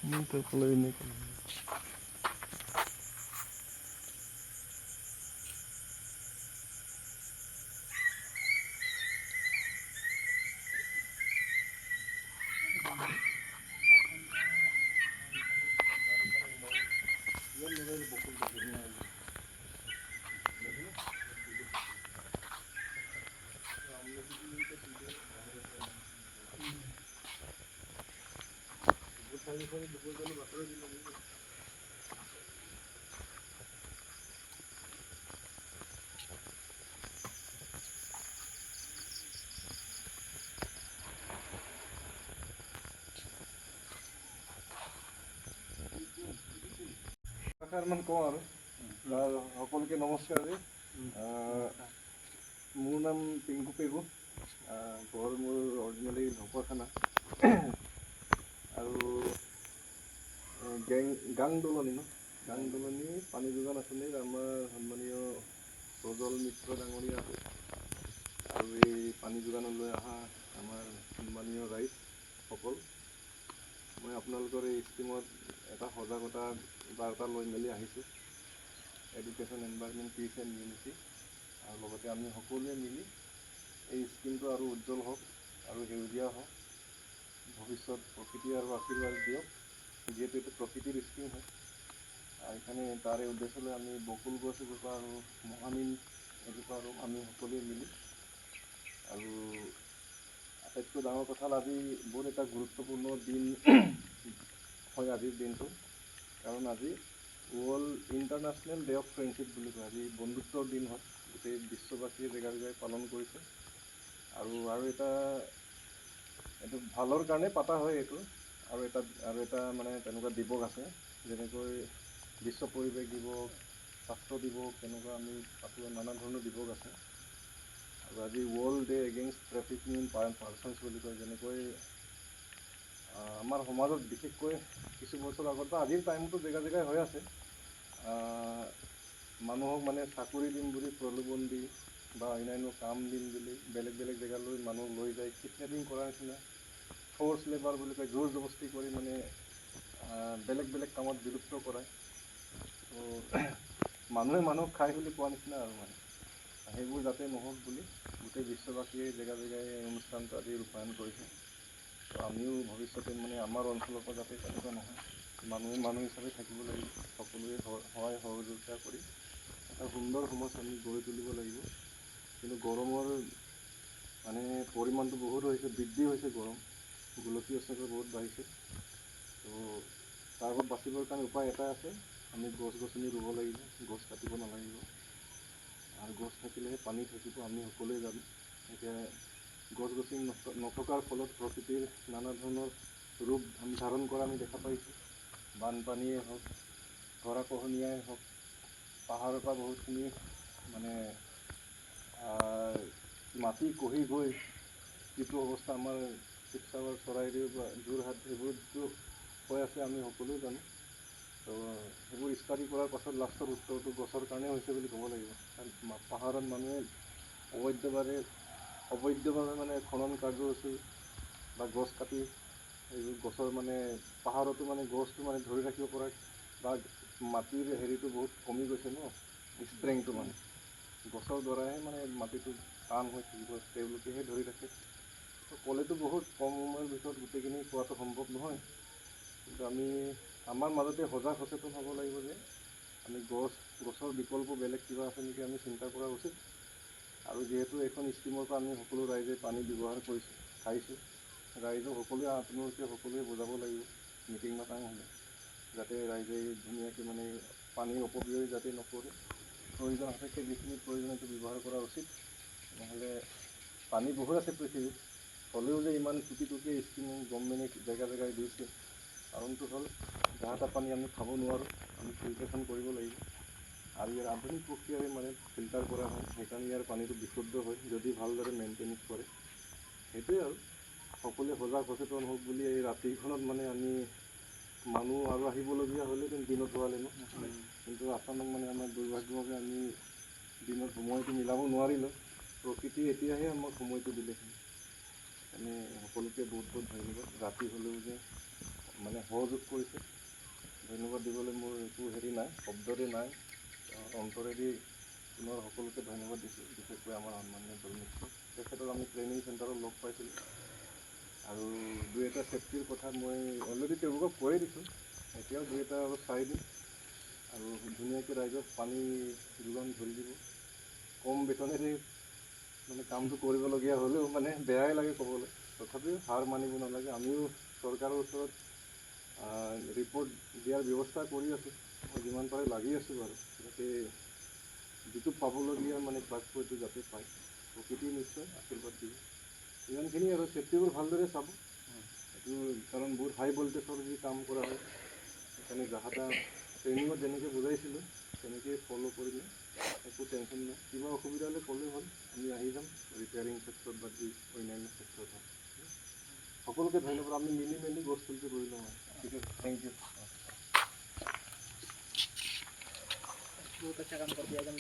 Nunca falei nem com মান কওঁ আৰু সকলোকে নমস্কাৰ। মোৰ নাম পিংকু পেগু, ঘৰ মোৰ অৰিজিনেলি ঢকুৱাখানা আৰু গাং দলনি পানী যোগান আঁচনিৰ আমাৰ সন্মানীয় সজল মিত্ৰ ডাঙৰীয়া আৰু এই পানী যোগানলৈ অহা আমাৰ সন্মানীয় ৰাইজসকল, মই আপোনালোকৰ এই স্কিমত এটা সজাগতা বাৰ্তা লৈ মেলি আহিছোঁ, education, environment, peace and unity. আৰু লগতে আমি সকলোৱে মিলি এই স্কিমটো আৰু উজ্জ্বল হওক আৰু সেউজীয়া হওক, ভৱিষ্যত প্ৰকৃতি আৰু আশীৰ্বাদ দিয়ক, যিহেতু এইটো প্ৰকৃতিৰ স্কিম হয়। এইখানে তাৰে উদ্দেশ্য লৈ আমি বকুল গছ এজোপা আৰু মহানিম এজোপা আৰু আমি সকলোৱে মিলি। আৰু আটাইতকৈ ডাঙৰ কথা হ'ল আজি বহুত এটা গুৰুত্বপূৰ্ণ দিন হয় আজিৰ দিনটো, কাৰণ আজি world international day of friendship বুলি কয়। আজি বন্ধুত্বৰ দিন হয়, গোটেই বিশ্ববাসীয়ে জেগাই জেগাই পালন কৰিছে। আৰু এইটো ভালৰ কাৰণে পতা হয় এইটো। আৰু এটা মানে তেনেকুৱা দিৱস আছে, যেনেকৈ বিশ্ব পৰিৱেশ দিৱস, স্বাস্থ্য দিৱস, তেনেকুৱা আমি পাতোঁ, নানা ধৰণৰ দিৱস আছে। আৰু আজি world day against trafficking in persons বুলি কয়। যেনেকৈ আমাৰ সমাজত বিশেষকৈ কিছু বছৰ আগত বা আজিৰ টাইমতো জেগা জেগাই হৈ আছে, মানুহক মানে চাকৰি দিম বুলি প্ৰলোভন দি বা অন্যান্য কাম দিম বুলি বেলেগ বেলেগ জেগালৈ মানুহ লৈ যায়, কিডনেপিং কৰাৰ নিচিনা, ফ'ৰ্চ লেবাৰ বুলি কয়, জোৰ জবস্তি কৰি মানে বেলেগ বেলেগ কামত বিলুপ্ত কৰায়। তো মানুহে মানুহক খাই বুলি কোৱা নিচিনা আৰু মানে সেইবোৰ যাতে নহওক বুলি গোটেই বিশ্ববাসীয়ে জেগা জেগাই এই অনুষ্ঠানটো আজি ৰূপায়ণ কৰিছে। তো আমিও ভৱিষ্যতে মানে আমাৰ অঞ্চলৰ পৰা যাতে তেনেকুৱা নহয়, মানুহে মানুহ হিচাপে থাকিব লাগিব, সকলোৱে সহায় সহযোগিতা কৰি এটা সুন্দৰ সমাজ আমি গঢ়ি তুলিব লাগিব। কিন্তু গৰমৰ মানে পৰিমাণটো বহুত হৈছে, বৃদ্ধি হৈছে গৰম, গোলকীয় উষ্ণতা বহুত বাঢ়িছে। তো তাৰ পৰা বাচিবৰ কাৰণে উপায় এটাই আছে, আমি গছ গছনি ৰুব লাগিব, গছ কাটিব নালাগিব। আৰু গছ থাকিলেহে পানী থাকিব, আমি সকলোৱে জানো। এতিয়া গছ গছনি নথকাৰ ফলত প্ৰকৃতিৰ নানা ধৰণৰ ৰূপ আমি ধাৰণ কৰা আমি দেখা পাইছোঁ। বানপানীয়ে হওক, গৰাখহনীয়াই হওক, পাহাৰৰ পৰা বহুতখিনি মানে মাটি খহি গৈ যিটো অৱস্থা আমাৰ শিৱসাগৰ, চৰাইদেউ বা যোৰহাট এইবোৰতো হৈ আছে আমি সকলোৱে জানো। তো সেইবোৰ ষ্টাডি কৰাৰ পাছত লাষ্টৰ উত্তৰটো গছৰ কাৰণে হৈছে বুলি ক'ব লাগিব। কাৰণ পাহাৰত মানুহে অবৈধভাৱে মানে খনন কাৰ্যসূচী বা গছ কাটি এইবোৰ গছৰ মানে পাহাৰতো মানে গছটো মানে ধৰি ৰাখিব পৰা বা মাটিৰ হেৰিটো বহুত কমি গৈছে ন, ষ্ট্ৰেংথটো মানে গছৰ দ্বাৰাহে মানে মাটিটো টান হৈ থাকিব, তেওঁলোকেহে ধৰি ৰাখে। তো ক'লেতো বহুত কম সময়ৰ ভিতৰত গোটেইখিনি কোৱাটো সম্ভৱ নহয়, কিন্তু আমি আমাৰ মাজতে সজাগ সচেতন হ'ব লাগিব যে আমি গছৰ বিকল্প বেলেগ কিবা আছে নেকি আমি চিন্তা কৰা উচিত। আৰু যিহেতু এইখন স্কিমৰ পৰা আমি সকলো ৰাইজে পানী ব্যৱহাৰ কৰিছোঁ, খাইছোঁ, ৰাইজক আপোনালোকে সকলোৱে বুজাব লাগিব মিটিং মাটাং হ'লে, যাতে ৰাইজে ধুনীয়াকৈ মানে পানীৰ অপব্যয় যাতে নকৰে, প্ৰয়োজন সাপেক্ষে যিখিনি প্ৰয়োজন সেইটো ব্যৱহাৰ কৰা উচিত। নহ'লে পানী বহুত আছে পৃথিৱীত, হ'লেও যে ইমান কোটি কোটি স্কিম গভৰ্ণমেণ্টে জেগা জেগাই দিছে, কাৰণটো হ'ল যাহা তাহ পানী আমি খাব নোৱাৰোঁ, আমি ফিল্ট্ৰেশ্যন কৰিব লাগিব। আৰু ইয়াৰ আধুনিক প্ৰক্ৰিয়াৰে মানে ফিল্টাৰ কৰা হয়, সেইকাৰণে ইয়াৰ পানীটো বিশুদ্ধ হয় যদি ভালদৰে মেইনটেনেঞ্চ কৰে। সেইটোৱে আৰু সকলোৱে সজাগ সচেতন হওক বুলি এই ৰাতিখনত মানে আমি মানুহ আৰু আহিবলগীয়া হ'লে দিনত হোৱালে ন, কিন্তু আচানক মানে আমাৰ দুৰ্ভাগ্যভাৱে আমি দিনত সময়টো মিলাব নোৱাৰিলোঁ। প্ৰকৃতি এতিয়াহে আমাক সময়টো দিলে। মানে সকলোকে বহুত বহুত ধন্যবাদ। ৰাতি হ'লেও যে মানে সহযোগ কৰিছে। ধন্যবাদ দিবলৈ মোৰ একো হেৰি নাই, শব্দৰে নাই, অন্তৰেদি পুনৰ সকলোকে ধন্যবাদ দিছোঁ, বিশেষকৈ আমাৰ সন্মানীয় দল মিত্ৰ। তেখেতক আমি ট্ৰেইনিং চেণ্টাৰত লগ পাইছিলোঁ আৰু দুই এটা ছেফটিৰ কথা মই অলৰেডি তেওঁলোকক কৈয়ে দিছোঁ, এতিয়াও দুই এটা অলপ চাই দিম আৰু ধুনীয়াকৈ ৰাইজক পানী যোগান ধৰি দিব। কম বেতনেৰে মানে কামটো কৰিবলগীয়া হ'লেও মানে বেয়াই লাগে ক'বলৈ, তথাপিও হাৰ মানিব নালাগে। আমিও চৰকাৰৰ ওচৰত ৰিপৰ্ট দিয়াৰ ব্যৱস্থা কৰি আছোঁ, মই যিমান পাৰে লাগি আছোঁ বাৰু, যাতে যিটো পাবলগীয়া মানে প্ৰাপ্যটো যাতে পায়। প্ৰকৃতিয়ে নিশ্চয় আশীৰ্বাদ দিব। ইমানখিনি আৰু ছেফটিবোৰ ভালদৰে চাব, এইটো কাৰণ বহুত হাই ভল্টেজৰ যি কাম কৰা হয়, সেইকাৰণে যাহা তাহ ট্ৰেইনিঙত যেনেকৈ বুজাইছিলোঁ তেনেকৈ ফ'ল' কৰিলে একো টেনশ্যন নাই। কিবা অসুবিধা হ'লে ক'লেই হ'ল, আমি আহি যাম ৰিপেয়াৰিং ক্ষেত্ৰত বা যি অন্যান্য ক্ষেত্ৰত হওক। সকলোকে ধন্যবাদ। আমি মিলি মেলি গছ পুলিটো ৰুই লওঁ আৰু ঠিক আছে, থেংক ইউ। बहुत अच्छा काम कर दिया एकदम।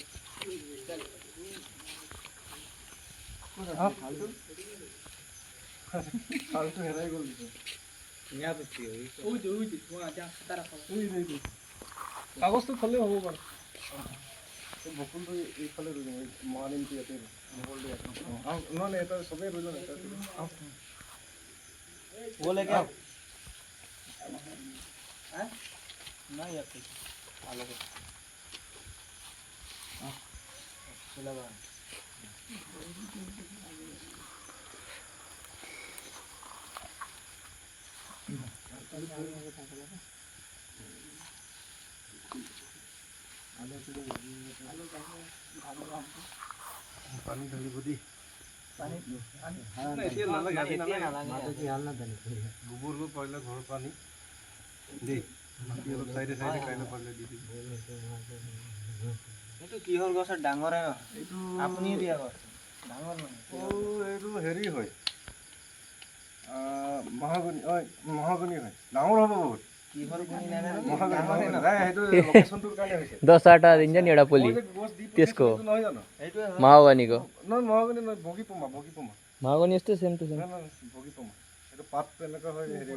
ফালটো হেৰাই গ'ল। यहाँ पे थी वहाँ जहाँ खाता रखा কাগজটো থ'লেও হ'ব বাৰু। বকুলটো এইফালে ৰুই দিম, মহানিমটো ইয়াতে নহয় এটা চবেই ৰুই লওঁ এটা। वो लेके आओ नहीं यार आलो को चला बा পানী ঢালিব দি গোবৰবোৰ পাৰিলে ঘৰৰ পানী দেই, মাটি অলপ চাইডে চাইডে কাইলৈ পাৰিলে দি দিব। এইটো কিহৰ গছৰ ডাঙৰ হয় ন, এইটো আপুনি দিয়া গছ ডাঙৰ নহয়। এইটো হেৰি হয় মহাগনি, মহাগনি হয়, ডাঙৰ হ'ব বহুত। কিহৰ গুণী নাজানো সেইটো লোকেশ্যনটোৰ কাৰণে হৈছে। 10-8 इंजन एड़ा पुली त्यसको महागनीको নহয় মহাগনি নহয়, বগীপমা, বগীপমা। महागनी यस्तो सेम टु सेम বগীপমা এইটো পাতটো এনেকুৱা হয়, হেৰি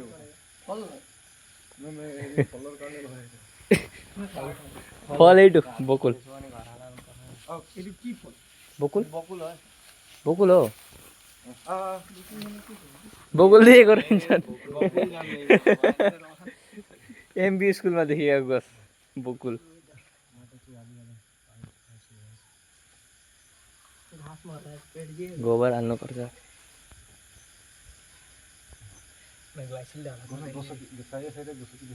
ফল ফলৰ কাৰণে নহয়। फल এইটো বকুল এইটো কি ফল? বকুল বকুল হয়। বকুল हो बकुल দিয়ে করে इंजन বকুল জানি एमबी स्कुलमा देखिएको गस बकुल घाँस मर्दा पेट जे गोबर हाल्नु पर्छ मैं ग्लाइसिल डाला চাইডে চাইডে গছকি